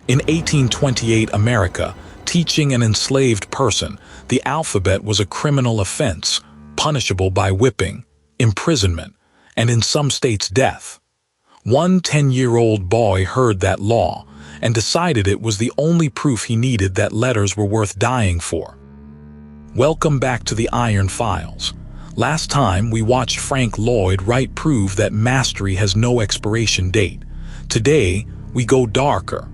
In 1828 America, teaching an enslaved person the alphabet was a criminal offense, punishable by whipping, imprisonment, and in some states death. One 10-year-old boy heard that law and decided it was the only proof he needed that letters were worth dying for. Welcome back to the Iron Files. Last time we watched Frank Lloyd Wright prove that mastery has no expiration date. Today we go darker.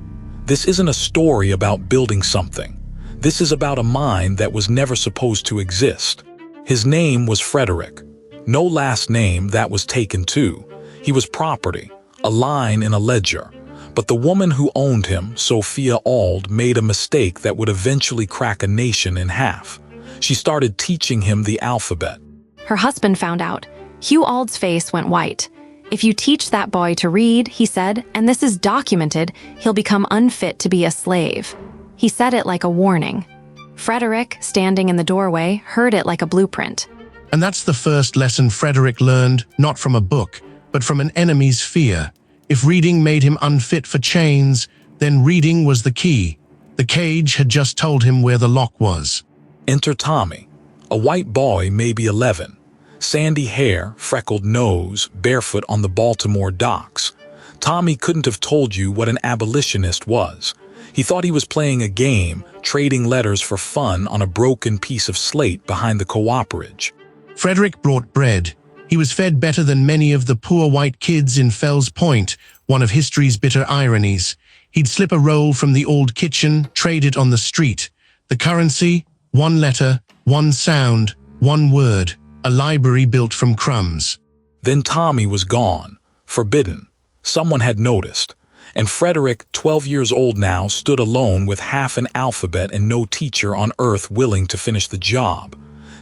This isn't a story about building something. This is about a mind that was never supposed to exist. His name was Frederick. No last name, that was taken too. He was property, a line in a ledger. But the woman who owned him, Sophia Auld, made a mistake that would eventually crack a nation in half. She started teaching him the alphabet. Her husband found out. Hugh Auld's face went white. "If you teach that boy to read," he said, "and this is documented, he'll become unfit to be a slave." He said it like a warning. Frederick, standing in the doorway, heard it like a blueprint. And that's the first lesson Frederick learned, not from a book, but from an enemy's fear. If reading made him unfit for chains, then reading was the key. The cage had just told him where the lock was. Enter Tommy, a white boy, maybe 11. Sandy hair, freckled nose, barefoot on the Baltimore docks. Tommy couldn't have told you what an abolitionist was. He thought he was playing a game, trading letters for fun on a broken piece of slate behind the cooperage. Frederick brought bread. He was fed better than many of the poor white kids in Fells Point, one of history's bitter ironies. He'd slip a roll from the old kitchen, trade it on the street. The currency, one letter, one sound, one word, a library built from crumbs. Then Tommy was gone, forbidden. Someone had noticed. And Frederick, 12 years old now, stood alone with half an alphabet and no teacher on earth willing to finish the job.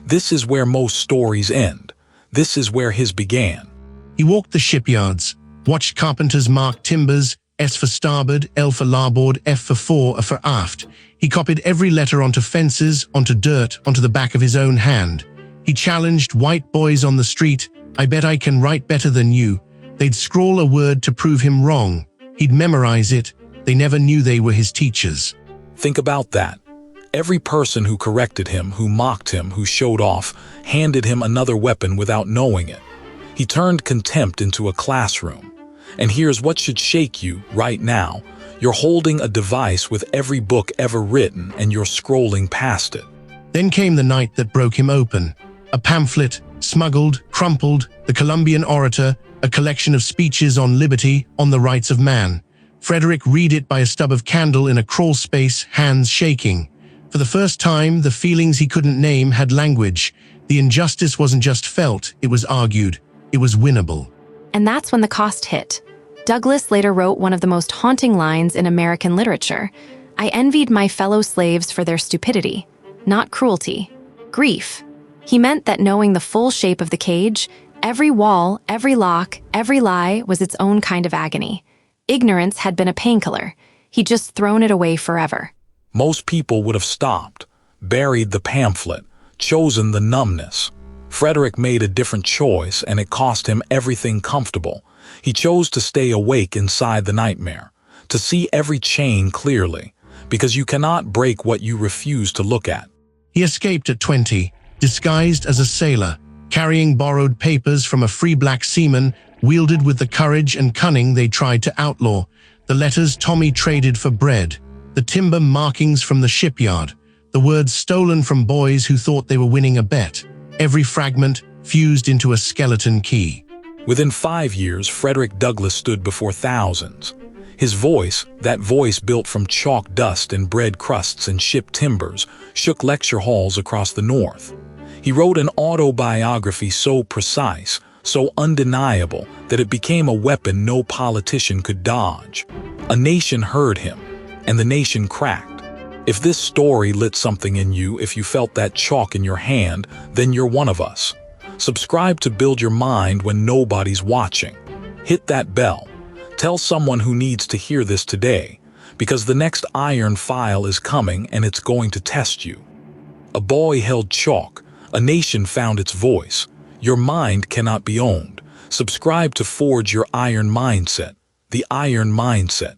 This is where most stories end. This is where his began. He walked the shipyards, watched carpenters mark timbers, S for starboard, L for larboard, F for fore, A for aft. He copied every letter onto fences, onto dirt, onto the back of his own hand. He challenged white boys on the street. "I bet I can write better than you." They'd scrawl a word to prove him wrong. He'd memorize it. They never knew they were his teachers. Think about that. Every person who corrected him, who mocked him, who showed off, handed him another weapon without knowing it. He turned contempt into a classroom. And here's what should shake you right now. You're holding a device with every book ever written and you're scrolling past it. Then came the night that broke him open. A pamphlet, smuggled, crumpled, the Columbian Orator, a collection of speeches on liberty, on the rights of man. Frederick read it by a stub of candle in a crawl space, hands shaking. For the first time, the feelings he couldn't name had language. The injustice wasn't just felt, it was argued. It was winnable. And that's when the cost hit. Douglass later wrote one of the most haunting lines in American literature. "I envied my fellow slaves for their stupidity, not cruelty, grief." He meant that knowing the full shape of the cage, every wall, every lock, every lie was its own kind of agony. Ignorance had been a painkiller. He'd just thrown it away forever. Most people would have stopped, buried the pamphlet, chosen the numbness. Frederick made a different choice, and it cost him everything comfortable. He chose to stay awake inside the nightmare, to see every chain clearly, because you cannot break what you refuse to look at. He escaped at 20, disguised as a sailor, carrying borrowed papers from a free black seaman, wielded with the courage and cunning they tried to outlaw. The letters Tommy traded for bread, the timber markings from the shipyard, the words stolen from boys who thought they were winning a bet, every fragment fused into a skeleton key. Within 5 years, Frederick Douglass stood before thousands. His voice, that voice built from chalk dust and bread crusts and ship timbers, shook lecture halls across the North. He wrote an autobiography so precise, so undeniable, that it became a weapon no politician could dodge. A nation heard him, and the nation cracked. If this story lit something in you, if you felt that chalk in your hand, then you're one of us. Subscribe to Build Your Mind when nobody's watching. Hit that bell. Tell someone who needs to hear this today, because the next Iron File is coming and it's going to test you. A boy held chalk. A nation found its voice. Your mind cannot be owned. Subscribe to forge your iron mindset. The Iron Mindset.